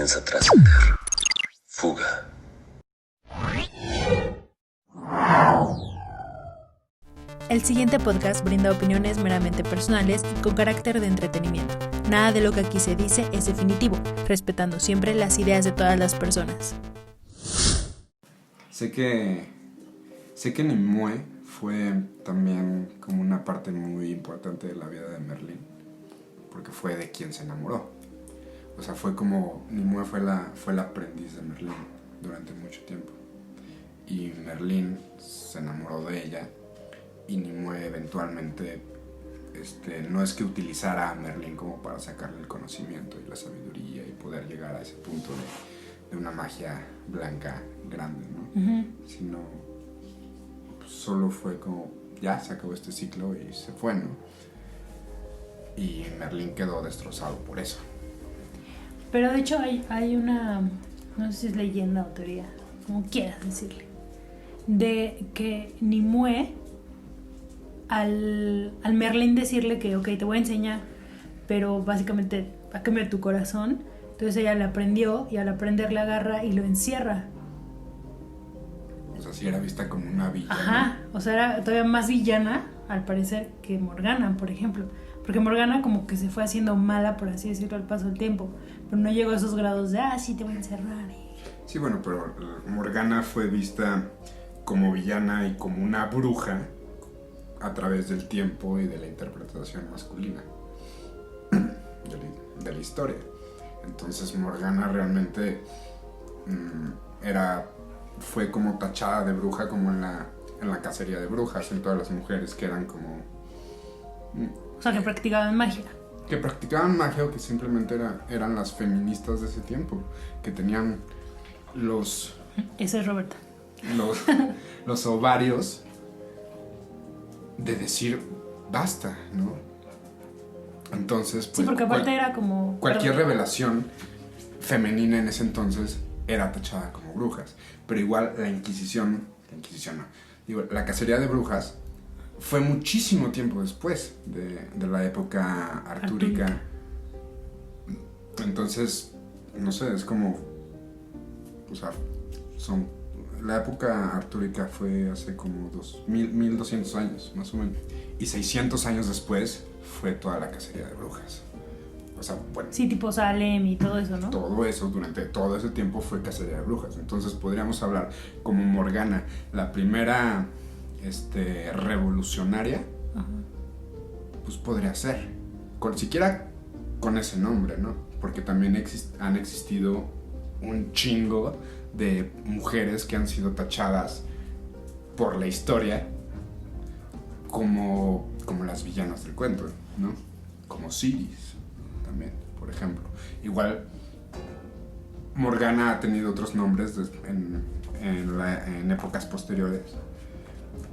comienza a trascender. Fuga. El siguiente podcast brinda opiniones meramente personales y con carácter de entretenimiento. Nada de lo que aquí se dice es definitivo, respetando siempre las ideas de todas las personas. Sé que Nimue fue también como una parte muy importante de la vida de Merlín, porque fue de quien se enamoró. O sea, fue como Nimue fue la aprendiz de Merlín durante mucho tiempo. Y Merlín se enamoró de ella y Nimue eventualmente no es que utilizara a Merlín como para sacarle el conocimiento y la sabiduría y poder llegar a ese punto de una magia blanca grande, ¿no? Uh-huh. Sino pues, solo fue como ya se acabó este ciclo y se fue, ¿no? Y Merlín quedó destrozado por eso. Pero de hecho hay una, no sé si es leyenda o teoría, como quieras decirle, de que Nimue, al Merlín decirle que ok, te voy a enseñar, pero básicamente a quemar tu corazón, entonces ella le aprendió y al aprender la agarra y lo encierra. O sea, sí era vista como una villana. Ajá, o sea, era todavía más villana, al parecer, que Morgana, por ejemplo. Porque Morgana como que se fue haciendo mala, por así decirlo, al paso del tiempo. Pero no llegó a esos grados de, sí, te voy a encerrar. Sí, bueno, pero Morgana fue vista como villana y como una bruja a través del tiempo y de la interpretación masculina de la historia. Entonces Morgana realmente fue como tachada de bruja, como en la cacería de brujas, en todas las mujeres que eran como... O sea, que practicaban magia. Que practicaban magia o que simplemente eran las feministas de ese tiempo, que tenían los... Esa es Roberta. Los ovarios de decir basta, ¿no? Entonces, pues... Sí, porque aparte era como... Cualquier revelación femenina en ese entonces era tachada como brujas. Pero igual la cacería de brujas fue muchísimo tiempo después de la época artúrica. Entonces, no sé, es como... O sea, la época artúrica fue hace como 1200 años, más o menos. Y 600 años después fue toda la cacería de brujas. O sea, bueno... Sí, tipo Salem y todo eso, ¿no? Todo eso, durante todo ese tiempo fue cacería de brujas. Entonces podríamos hablar como Morgana, la primera revolucionaria. Ajá. Pues podría ser. Siquiera con ese nombre, ¿no? Porque también han existido un chingo de mujeres que han sido tachadas por la historia como las villanas del cuento, ¿no? Como Siris también, por ejemplo. Igual Morgana ha tenido otros nombres en épocas posteriores,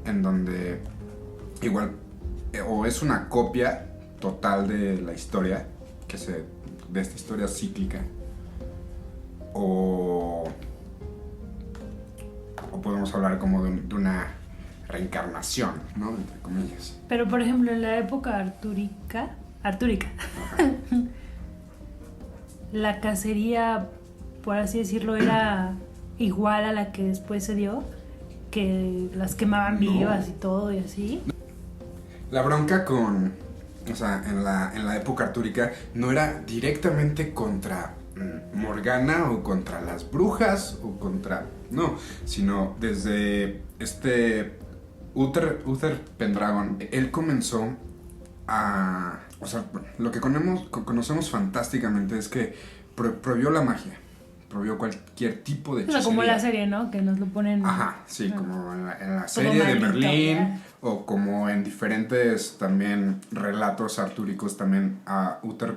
en donde igual o es una copia total de la historia de esta historia cíclica, o podemos hablar como de una reencarnación, ¿no? Entre comillas. Pero por ejemplo en la época artúrica la cacería, por así decirlo, era igual a la que después se dio, que las quemaban vivas y todo y así. La bronca en la época artúrica no era directamente contra Morgana o contra las brujas o contra... No, sino desde Uther Pendragon, él comenzó a... O sea, lo que conocemos fantásticamente es que prohibió la magia, prohibió cualquier tipo de hechicería. O sea, como la serie, ¿no? Que nos lo ponen... Ajá, sí, como en la serie de Merlín, o como en diferentes también relatos artúricos, también a Uther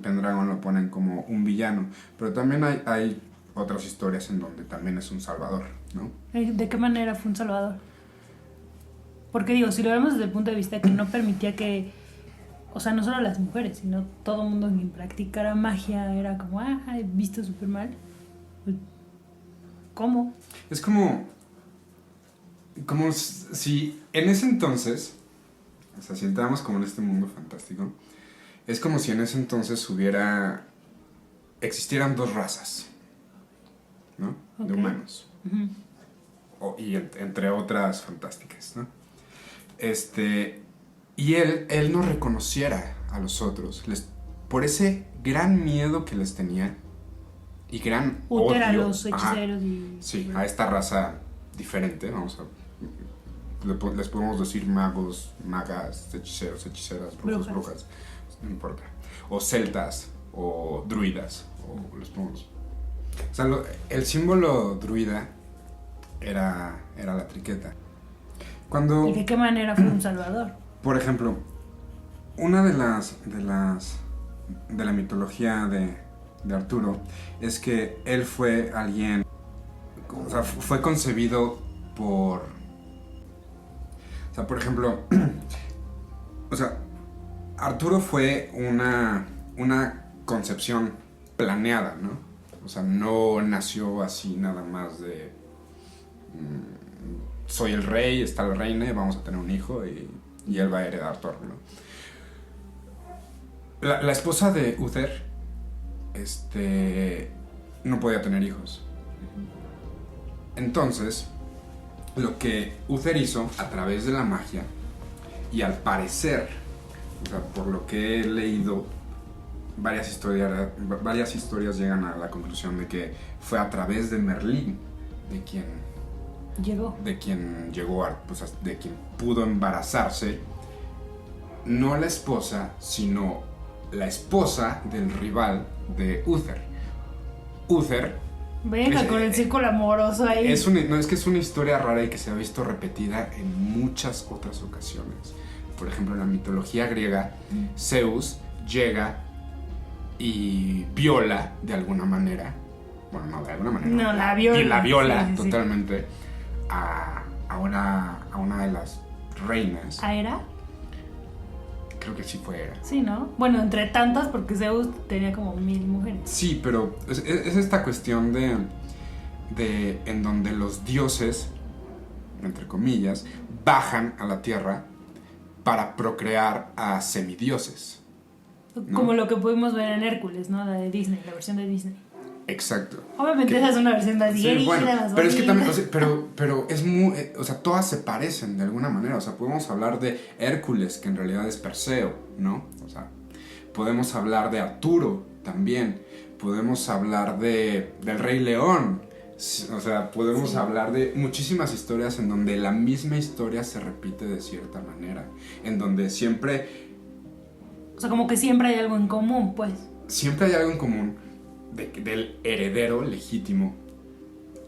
Pendragon lo ponen como un villano. Pero también hay otras historias en donde también es un salvador, ¿no? ¿De qué manera fue un salvador? Porque digo, si lo vemos desde el punto de vista que no permitía que, o sea, no solo las mujeres, sino todo el mundo que practicara magia era como, visto súper mal. ¿Cómo? Es como si en ese entonces, o sea, si entramos como en este mundo fantástico, es como si en ese entonces hubiera existieran dos razas, ¿no? De Ok. humanos. Y entre otras fantásticas, ¿no? Y él no reconociera a los otros, por ese gran miedo que les tenía y gran Uther a odio. los Ajá. hechiceros y... Sí, a esta raza diferente, les podemos decir magos, magas, hechiceros, hechiceras, brujos, Brujas. brujas, no importa. O celtas, o druidas, o les podemos... O sea, el símbolo druida era la triqueta. Cuando, ¿Y de qué manera fue un salvador? por ejemplo, una de la mitología de Arturo es que él fue alguien, o sea, fue concebido por, o sea, por ejemplo, o sea, Arturo fue una concepción planeada, ¿no? O sea, no nació así nada más de soy el rey, está la reina, vamos a tener un hijo y él va a heredar todo, ¿no? La esposa de Uther no podía tener hijos. Entonces, lo que Uther hizo a través de la magia, y al parecer, o sea, por lo que he leído, varias historias llegan a la conclusión de que fue a través de Merlín de quien Llegó. llegó de quien pudo embarazarse, no la esposa, sino la esposa del rival de Uther. Uther Venga, con el círculo amoroso ahí. es que es una historia rara y que se ha visto repetida en muchas otras ocasiones. Por ejemplo, en la mitología griega, Zeus llega y viola de alguna manera. Bueno, no, de alguna manera. No, la viola. Y la viola Sí. totalmente a una de las reinas. ¿Ah, era? Creo que sí fue Hera. Sí, ¿no? Bueno, entre tantas, porque Zeus tenía como 1000 mujeres. Sí, pero es esta cuestión de en donde los dioses, entre comillas, bajan a la tierra para procrear a semidioses. ¿No? Como lo que pudimos ver en Hércules, ¿no? La de Disney, la versión de Disney. Exacto. Obviamente esa es una versión más Sí, digerida, bueno, más pero es que bonita. también, o sea, pero es muy, o sea, todas se parecen de alguna manera, o sea, podemos hablar de Hércules, que en realidad es Perseo, ¿no? O sea, podemos hablar de Arturo también, podemos hablar del Rey León, o sea, podemos hablar de muchísimas historias en donde la misma historia se repite de cierta manera, en donde siempre O sea, como que siempre hay algo en común, pues. hay algo en común del heredero legítimo,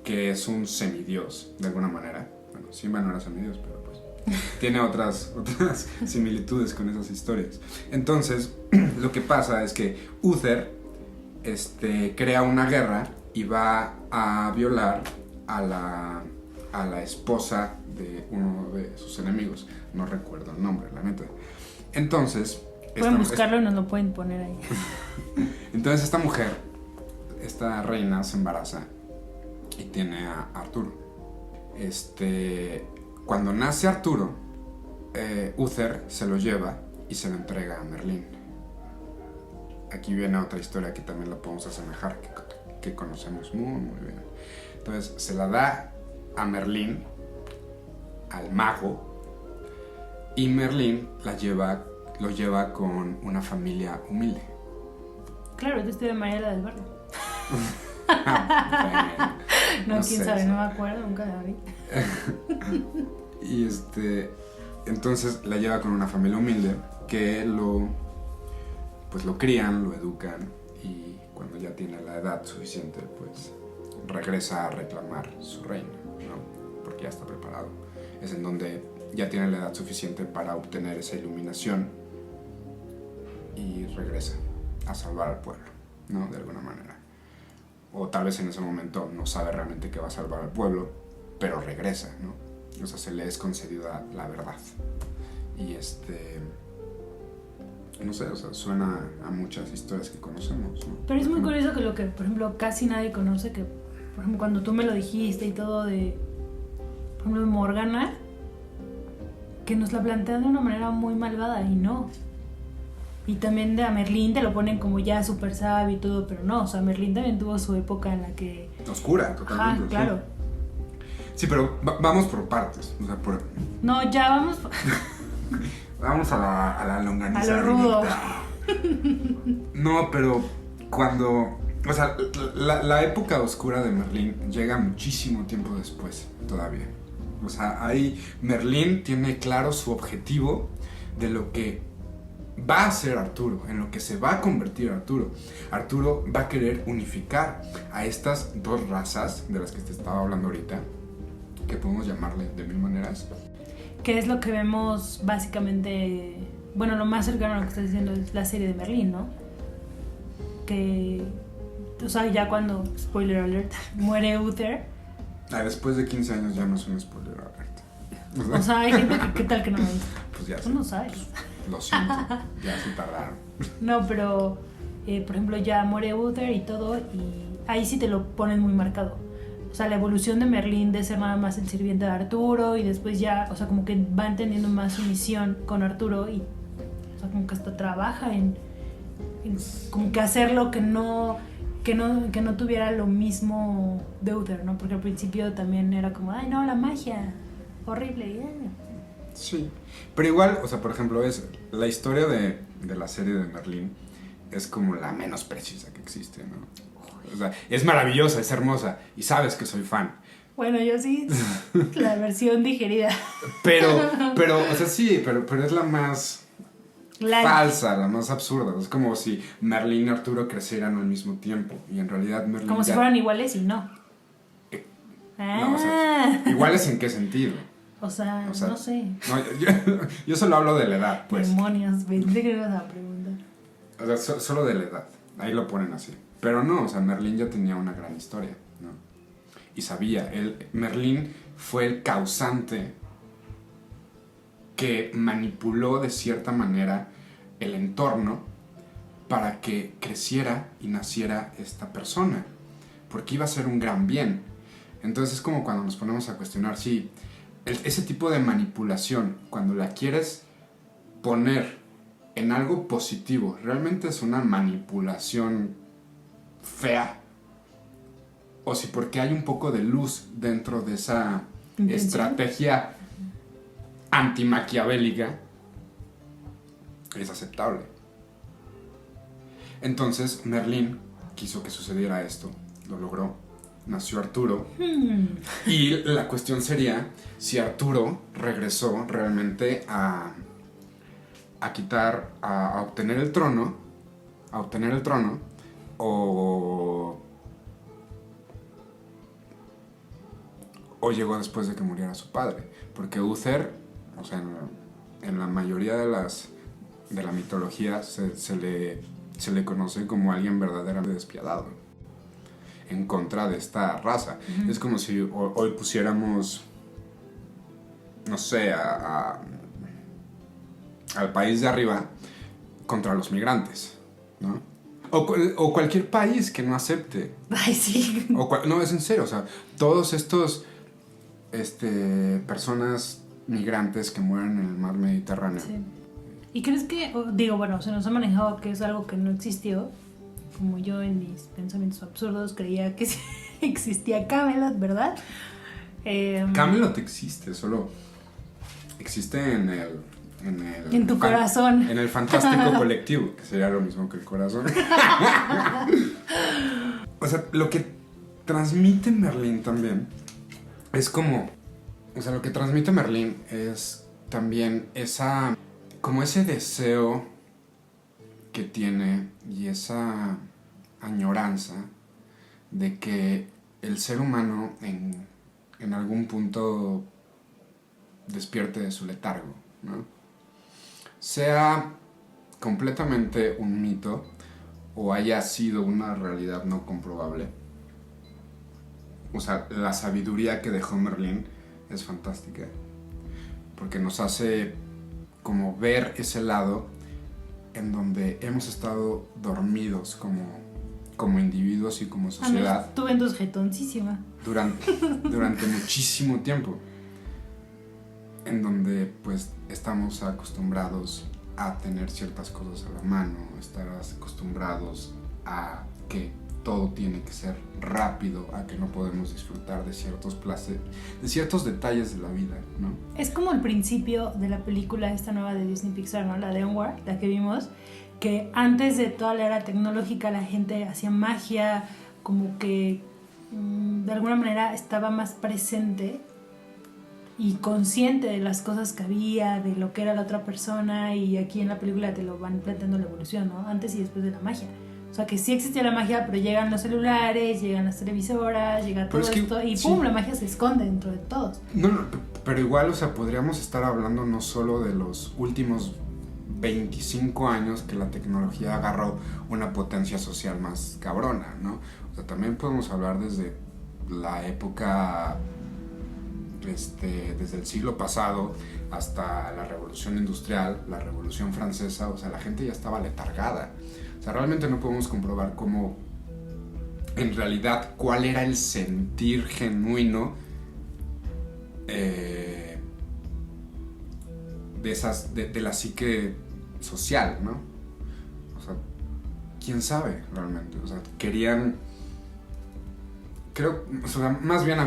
que es un semidios, de alguna manera. Bueno, Simba no era semidios, pero pues tiene otras similitudes con esas historias. Entonces, lo que pasa es que Uther crea una guerra y va a violar a la esposa de uno de sus enemigos. No recuerdo el nombre, la neta. Entonces... Pueden buscarlo y nos lo pueden poner ahí. Entonces esta mujer, esta reina, se embaraza y tiene a Arturo. Cuando nace Arturo, Uther se lo lleva y se lo entrega a Merlín. Aquí viene otra historia que también la podemos asemejar, que conocemos muy, muy bien. Entonces se la da a Merlín, al mago, y Merlín lo lleva con una familia humilde. Claro, yo estoy de María la del Barrio. No, No quién sé, sabe, sí. no me acuerdo, nunca la vi. Y entonces la lleva con una familia humilde que lo crían, lo educan, y cuando ya tiene la edad suficiente, pues regresa a reclamar su reino, ¿no? Porque ya está preparado. Es en donde ya tiene la edad suficiente para obtener esa iluminación y regresa a salvar al pueblo, ¿no? De alguna manera. O tal vez en ese momento no sabe realmente que va a salvar al pueblo, pero regresa, ¿no? O sea, se le es concedida la verdad. Y no sé, o sea, suena a muchas historias que conocemos, ¿no? Pero es muy curioso que lo que, por ejemplo, casi nadie conoce, que, por ejemplo, cuando tú me lo dijiste y todo de, por ejemplo, de Morgana, que nos la plantean de una manera muy malvada y no. Y también de a Merlín te lo ponen como ya súper sabio y todo, pero no, o sea, Merlín también tuvo su época en la que... Oscura, totalmente. Ajá, claro. Sí, pero vamos por partes. O sea, No, ya vamos... vamos a la longaniza. A lo rudo. No, pero cuando... O sea, la época oscura de Merlín llega muchísimo tiempo después, todavía. O sea, ahí Merlín tiene claro su objetivo de lo que va a ser Arturo, en lo que se va a convertir Arturo. Arturo va a querer unificar a estas dos razas de las que te estaba hablando ahorita, que podemos llamarle de mil maneras. Que es lo que vemos básicamente... Bueno, lo más cercano a lo que estás diciendo es la serie de Merlín, ¿no? Que... O sea, ya cuando, spoiler alert, muere Uther. Después de 15 años ya no es un spoiler alert. O sea, hay gente que, ¿qué tal que no me dice? Pues ya Tú no sabes. Lo siento, ya se tardaron. No, pero, por ejemplo, ya muere Uther y todo, y ahí sí te lo ponen muy marcado. O sea, la evolución de Merlín de ser nada más el sirviente de Arturo, y después ya, o sea, como que va entendiendo más su misión con Arturo, y, o sea, como que hasta trabaja en como que hacerlo que no tuviera lo mismo de Uther, ¿no? Porque al principio también era como, ay, no, la magia, horrible. Sí, pero igual, o sea, por ejemplo, es la historia de la serie de Merlín es como la menos precisa que existe, ¿no? O sea, es maravillosa, es hermosa, y sabes que soy fan. Bueno, yo sí, la versión digerida. Pero, o sea, sí, pero es la más... falsa, la más absurda. Es como si Merlín y Arturo crecieran al mismo tiempo. Y en realidad Merlín como si fueran iguales y no. No, o sea, ¿iguales en qué sentido? O sea, no sé. No, yo solo hablo de la edad, pues. Demonios, pensé que ibas a preguntar. O sea, solo de la edad. Ahí lo ponen así. Pero no, o sea, Merlín ya tenía una gran historia, ¿no? Y sabía, Merlín fue el causante que manipuló de cierta manera el entorno para que creciera y naciera esta persona, porque iba a ser un gran bien. Entonces es como cuando nos ponemos a cuestionar, sí, ese tipo de manipulación, cuando la quieres poner en algo positivo, ¿realmente es una manipulación fea? O si porque hay un poco de luz dentro de esa estrategia antimaquiavélica, es aceptable. Entonces Merlín quiso que sucediera esto, lo logró, nació Arturo. Y la cuestión sería si Arturo regresó realmente a obtener el trono, o llegó después de que muriera su padre, porque Uther, o sea, en la mayoría de la mitología se le conoce como alguien verdaderamente despiadado en contra de esta raza. Uh-huh. Es como si hoy pusiéramos, no sé, al país de arriba contra los migrantes, ¿no? O cualquier país que no acepte. Ay, sí. No, es en serio, o sea, todos estos personas migrantes que mueren en el mar Mediterráneo. Sí. ¿Y crees que, bueno, se nos ha manejado que es algo que no existió? Como yo en mis pensamientos absurdos creía que existía Camelot, ¿verdad? Camelot existe, solo existe en tu corazón. En el fantástico colectivo, que sería lo mismo que el corazón. O sea, lo que transmite Merlín también es como... O sea, lo que transmite Merlín es también como ese deseo que tiene y esa añoranza de que el ser humano en algún punto despierte de su letargo, ¿no? Sea completamente un mito o haya sido una realidad no comprobable. O sea, la sabiduría que dejó Merlín es fantástica, porque nos hace como ver ese lado en donde hemos estado dormidos como individuos y como sociedad. Tú en tus jetoncísima. Durante muchísimo tiempo, en donde pues estamos acostumbrados a tener ciertas cosas a la mano, estar acostumbrados a que todo tiene que ser rápido, a que no podemos disfrutar de ciertos placeres, de ciertos detalles de la vida, ¿no? Es como el principio de la película esta nueva de Disney Pixar, ¿no? La de Onward, la que vimos, que antes de toda la era tecnológica la gente hacía magia, como que de alguna manera estaba más presente y consciente de las cosas que había, de lo que era la otra persona, y aquí en la película te lo van planteando la evolución, ¿no? Antes y después de la magia. O sea, que sí existía la magia, pero llegan los celulares, llegan las televisoras, llega todo esto y ¡pum! Sí. La magia se esconde dentro de todos. No, pero igual, o sea, podríamos estar hablando no solo de los últimos 25 años que la tecnología agarró una potencia social más cabrona, ¿no? O sea, también podemos hablar desde la época, desde el siglo pasado hasta la Revolución Industrial, la Revolución Francesa. O sea, la gente ya estaba letargada. O sea, realmente no podemos comprobar cómo, en realidad, cuál era el sentir genuino de la psique social, ¿no? O sea, quién sabe realmente. O sea, querían, creo, o sea, más bien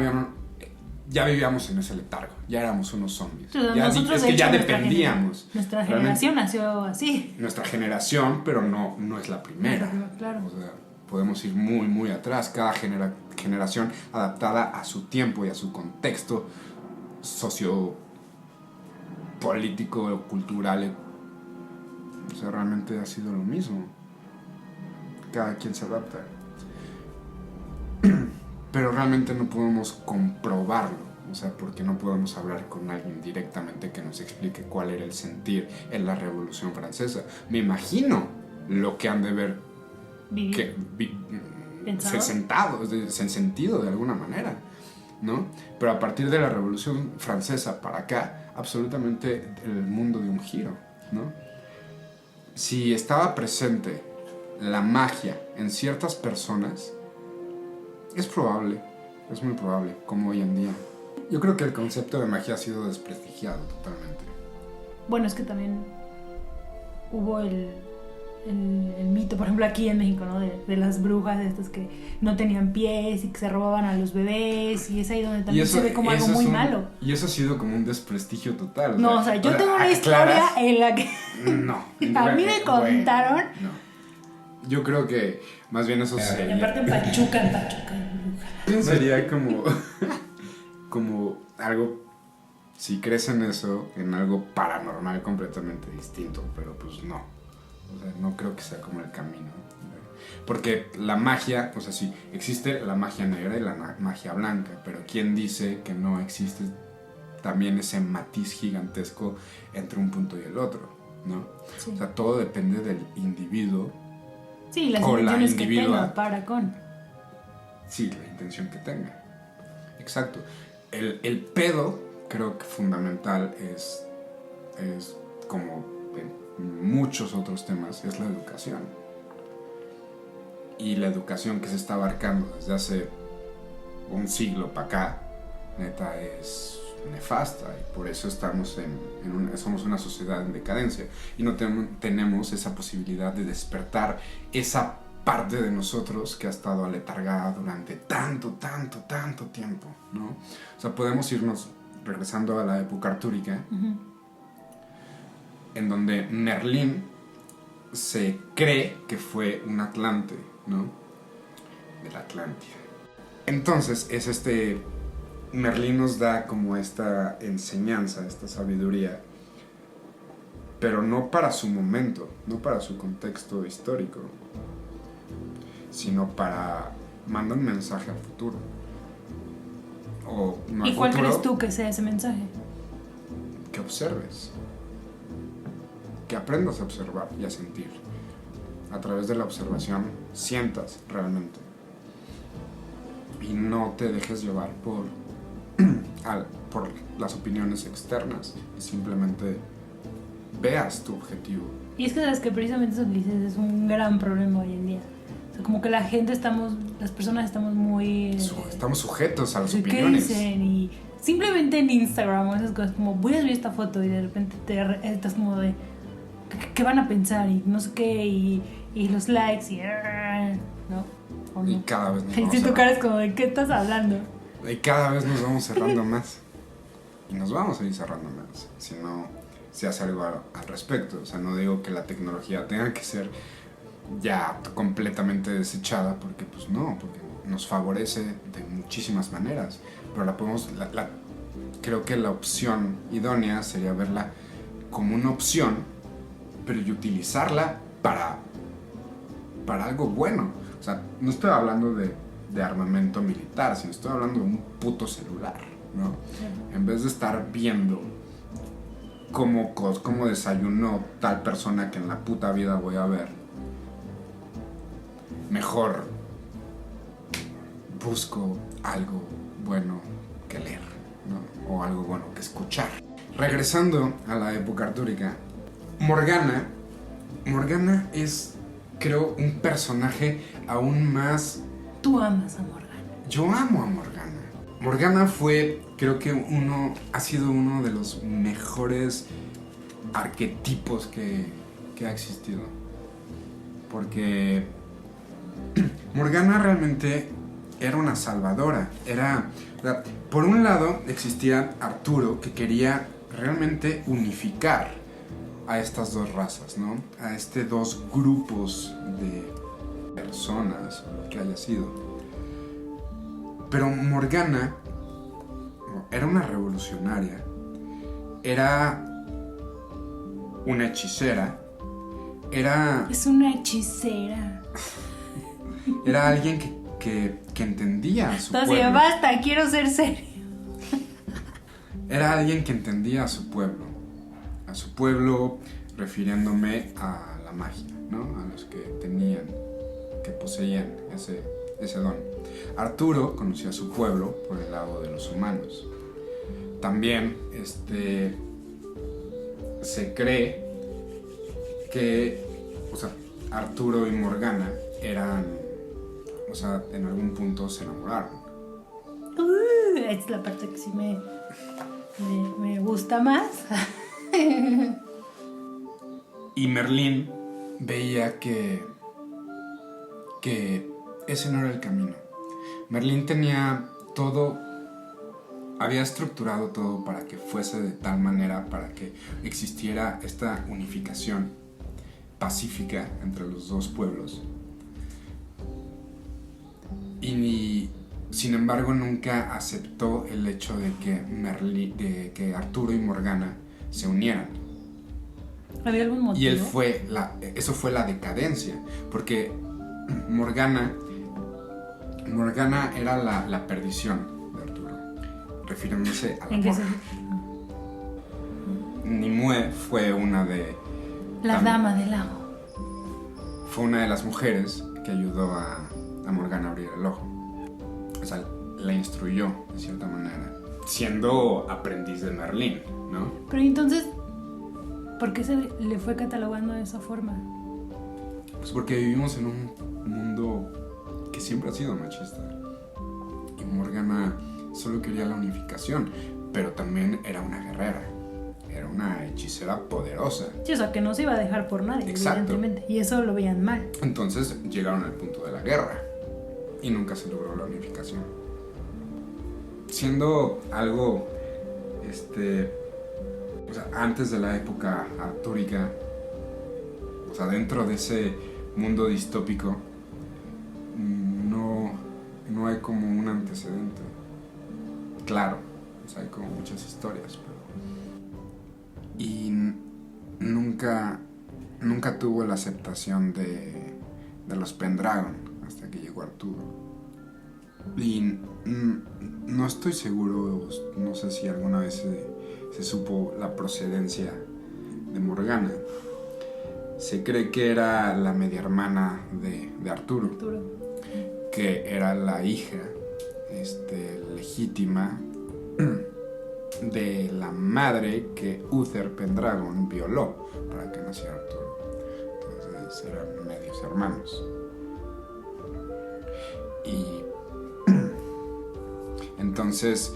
ya vivíamos en ese letargo, ya éramos unos zombies. Es que ya dependíamos. Nuestra generación nació así. Nuestra generación, pero no es la primera. Claro. O sea, podemos ir muy, muy atrás. Cada generación adaptada a su tiempo y a su contexto sociopolítico, cultural. O sea, realmente ha sido lo mismo. Cada quien se adapta. Pero realmente no podemos comprobarlo, o sea, porque no podemos hablar con alguien directamente que nos explique cuál era el sentir en la Revolución Francesa. Me imagino lo que han de ver sentido de alguna manera, ¿no? Pero a partir de la Revolución Francesa para acá, absolutamente el mundo dio un giro, ¿no? Si estaba presente la magia en ciertas personas, es muy probable, como hoy en día. Yo creo que el concepto de magia ha sido desprestigiado totalmente. Bueno, es que también hubo el mito, por ejemplo, aquí en México, ¿no? De las brujas estas que no tenían pies y que se robaban a los bebés, y es ahí donde también se ve como algo muy malo. Y eso ha sido como un desprestigio total. No, o sea, yo tengo una historia en la que no, a mí me contaron. No. Yo creo que más bien eso sería... Y aparte en Pachuca. Sería como algo, si crees en eso, en algo paranormal completamente distinto, pero pues no. O sea, no creo que sea como el camino. Porque la magia, o sea, sí, existe la magia negra y la magia blanca, pero ¿quién dice que no existe también ese matiz gigantesco entre un punto y el otro, ¿no? Sí. O sea, todo depende del individuo. Sí, las intenciones que tenga para con. Sí, la intención que tenga. Exacto. El pedo, creo que fundamental es como en muchos otros temas, es la educación. Y la educación que se está abarcando desde hace un siglo para acá, neta, es nefasta. Y por eso estamos somos una sociedad en decadencia. Y no tenemos esa posibilidad de despertar esa parte de nosotros que ha estado aletargada durante tanto tiempo, ¿no? O sea, podemos irnos regresando a la época artúrica, en donde Merlín se cree que fue un atlante, ¿no? De la Atlántida. Entonces, Merlín nos da como esta enseñanza, esta sabiduría, pero no para su momento, no para su contexto histórico, sino para mandar un mensaje al futuro. O no. ¿Y cuál crees tú que sea ese mensaje? Que observes, que aprendas a observar y a sentir. A través de la observación sientas realmente y no te dejes llevar por las opiniones externas, y simplemente veas tu objetivo. Y es que sabes que precisamente eso que dices es un gran problema hoy en día. O sea, como que las personas estamos muy... estamos sujetos a las ¿qué opiniones? dicen? Y simplemente en Instagram o esas cosas como voy a subir esta foto y de repente estás como de... ¿qué van a pensar? Y no sé qué, y los likes, y... ¿no? ¿O no? Y cada vez nos Y vamos si tu cerrando. cara es como, ¿de qué estás hablando? Y cada vez nos vamos cerrando más. Y nos vamos a ir cerrando más. Si no se hace algo al respecto. O sea, no digo que la tecnología tenga que ser ya completamente desechada, porque pues no, porque nos favorece de muchísimas maneras. Pero la podemos, creo que la opción idónea sería verla como una opción, pero y utilizarla para algo bueno. O sea, no estoy hablando de armamento militar, sino estoy hablando de un puto celular, ¿no? En vez de estar viendo cómo desayunó tal persona que en la puta vida voy a ver, mejor busco algo bueno que leer, ¿no? O algo bueno que escuchar. Regresando a la época artúrica, Morgana es, creo, un personaje aún más... Tú amas a Morgana. Yo amo a Morgana. Morgana fue, creo que ha sido uno de los mejores arquetipos que ha existido. Porque Morgana realmente era una salvadora. O sea, por un lado existía Arturo, que quería realmente unificar a estas dos razas, ¿no? A dos grupos de personas, o lo que haya sido. Pero Morgana era una revolucionaria, era una hechicera, Es una hechicera. era alguien que entendía a su Entonces, pueblo. basta, quiero ser serio. Era alguien que entendía a su pueblo refiriéndome a la magia, ¿no? A los que poseían ese don. Arturo conocía a su pueblo por el lado de los humanos. También se cree que, o sea, Arturo y Morgana eran, o sea, en algún punto se enamoraron. Es la parte que sí me gusta más. Y Merlín veía que ese no era el camino. Merlín tenía todo, había estructurado todo para que fuese de tal manera, para que existiera esta unificación pacífica entre los dos pueblos. Y sin embargo nunca aceptó el hecho de que Arturo y Morgana se unieran. ¿Había algún motivo? Y eso fue la decadencia, porque Morgana era la perdición de Arturo, refiriéndose a la ¿En qué morra. sentido? Nimue fue una de... La dama del lago. Fue una de las mujeres que ayudó a Morgana a abrir el ojo. O sea, la instruyó de cierta manera, siendo aprendiz de Merlín, ¿no? Pero entonces, ¿por qué se le fue catalogando de esa forma? Pues porque vivimos en un mundo que siempre ha sido machista. Y Morgana solo quería la unificación, pero también era una guerrera. Era una hechicera poderosa. Sí, o sea, que no se iba a dejar por nadie, Exacto. evidentemente. Y eso lo veían mal. Entonces llegaron al punto de la guerra y nunca se logró la unificación. Siendo algo, o sea, antes de la época artúrica, o sea, dentro de ese mundo distópico, no hay como un antecedente. Claro, o sea, hay como muchas historias, pero... Y nunca tuvo la aceptación de los Pendragon hasta que llegó Arturo. Y no estoy seguro, no sé si alguna vez se supo la procedencia de Morgana. Se cree que era la media hermana de Arturo, que era la hija legítima de la madre que Uther Pendragon violó para que naciera Arturo. Entonces eran medios hermanos. Y entonces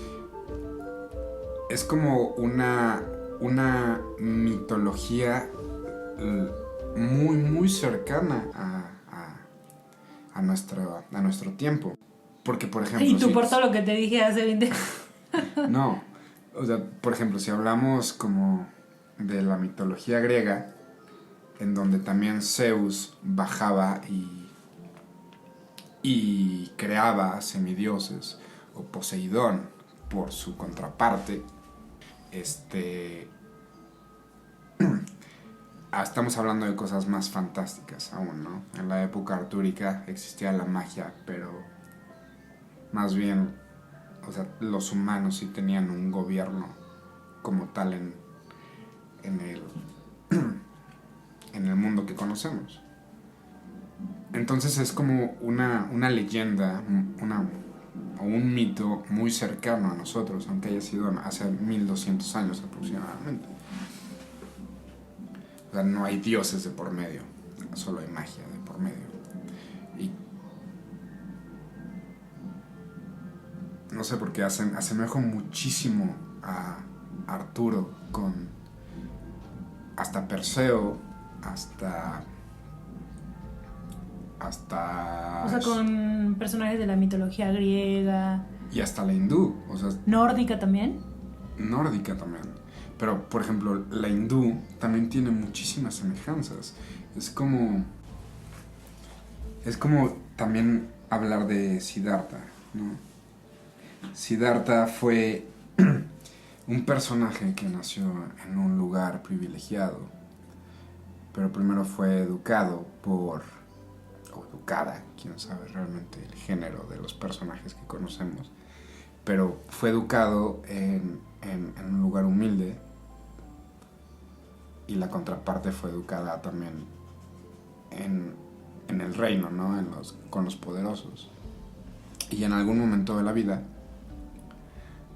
es como una mitología muy, muy cercana a nuestro tiempo. Porque, por ejemplo... Y tú por todo lo que te dije hace 20 No, o sea, por ejemplo, si hablamos como de la mitología griega, en donde también Zeus bajaba y creaba semidioses, o Poseidón por su contraparte, estamos hablando de cosas más fantásticas aún, ¿no? En la época artúrica existía la magia, pero más bien, o sea, los humanos sí tenían un gobierno como tal en el mundo que conocemos. Entonces es como una leyenda, o un mito muy cercano a nosotros, aunque haya sido hace 1200 años aproximadamente. O sea, no hay dioses de por medio, solo hay magia de por medio. Y no sé por qué asemejo muchísimo a Arturo con hasta Perseo, hasta O sea, con personajes de la mitología griega. Y hasta la hindú, o sea, Nórdica también. nórdica también. Pero, por ejemplo, la hindú también tiene muchísimas semejanzas. Es como también hablar de Siddhartha, ¿no? Siddhartha fue un personaje que nació en un lugar privilegiado, pero primero fue educado o educada, quién sabe realmente el género de los personajes que conocemos, pero fue educado en un lugar humilde, y la contraparte fue educada también en el reino, ¿no? Con los poderosos. Y en algún momento de la vida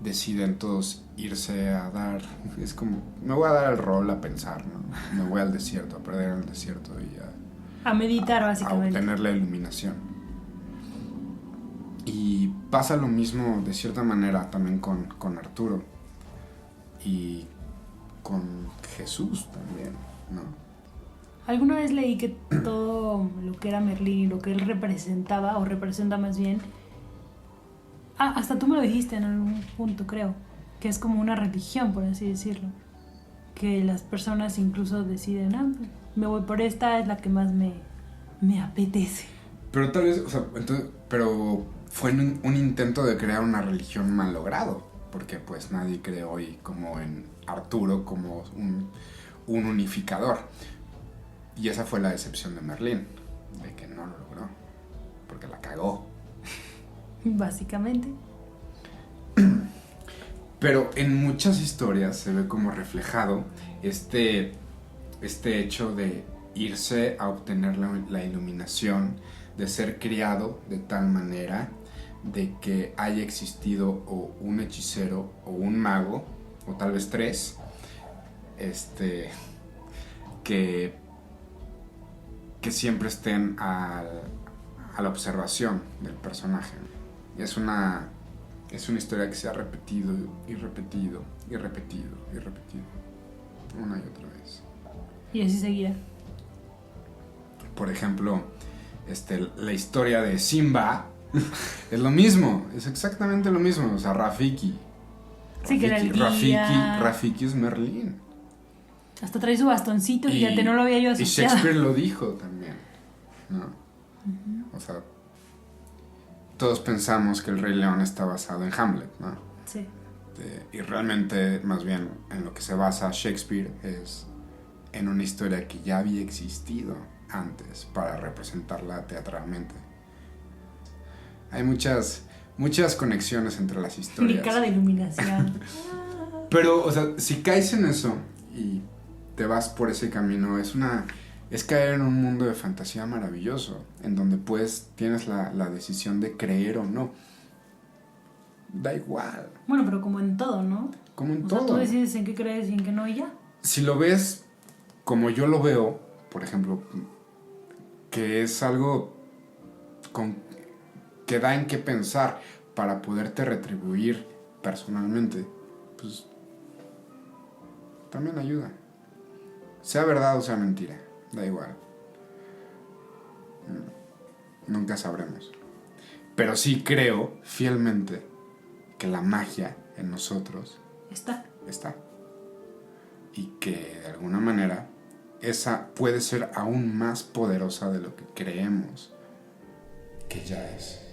deciden todos irse a dar, es como, me voy a dar el rol a pensar, ¿no? Me voy al desierto, a perder en el desierto y A meditar, a básicamente. obtener la iluminación. Y pasa lo mismo de cierta manera también con Arturo y con Jesús también, ¿no? Alguna vez leí que todo lo que era Merlín y lo que él representaba, o representa más bien, hasta tú me lo dijiste en algún punto, creo, que es como una religión, por así decirlo. Que las personas incluso deciden, pues, me voy por esta, es la que más me apetece. Pero tal vez, o sea, pero fue un intento de crear una religión mal logrado, porque pues nadie cree hoy como en Arturo como un unificador. Y esa fue la decepción de Merlín, de que no lo logró, porque la cagó. Básicamente. Pero en muchas historias se ve como reflejado este hecho de irse a obtener la iluminación, de ser criado de tal manera de que haya existido o un hechicero o un mago, o tal vez tres, que siempre estén a la observación del personaje. Es una historia que se ha repetido y repetido y repetido y repetido una y otra vez. Y así seguirá. Por ejemplo, la historia de Simba es lo mismo, es exactamente lo mismo. O sea, Rafiki. Sí, que era el guía. Rafiki es Merlín. Hasta trae su bastoncito, fíjate, no lo había yo asociado. Y Shakespeare lo dijo también, ¿no? Uh-huh. O sea, todos pensamos que el Rey León está basado en Hamlet, ¿no? Sí. Y realmente, más bien, en lo que se basa Shakespeare es en una historia que ya había existido antes para representarla teatralmente. Hay muchas conexiones entre las historias. Mi cara de iluminación. Pero, o sea, si caes en eso y te vas por ese camino, es caer en un mundo de fantasía maravilloso, en donde pues tienes la decisión de creer o no. Da igual. Bueno, pero como en todo, ¿no? Como en o todo. Sea, tú decides en qué crees y en qué no, y ya. Si lo ves como yo lo veo, por ejemplo, que es algo que da en qué pensar para poderte retribuir personalmente, pues también ayuda. Sea verdad o sea mentira, da igual. Nunca sabremos. Pero sí creo fielmente que la magia en nosotros Está. Y que de alguna manera esa puede ser aún más poderosa de lo que creemos que ya es.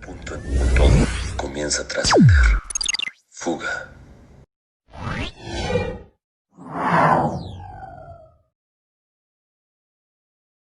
Punto en punto comienza a trascender. Fuga.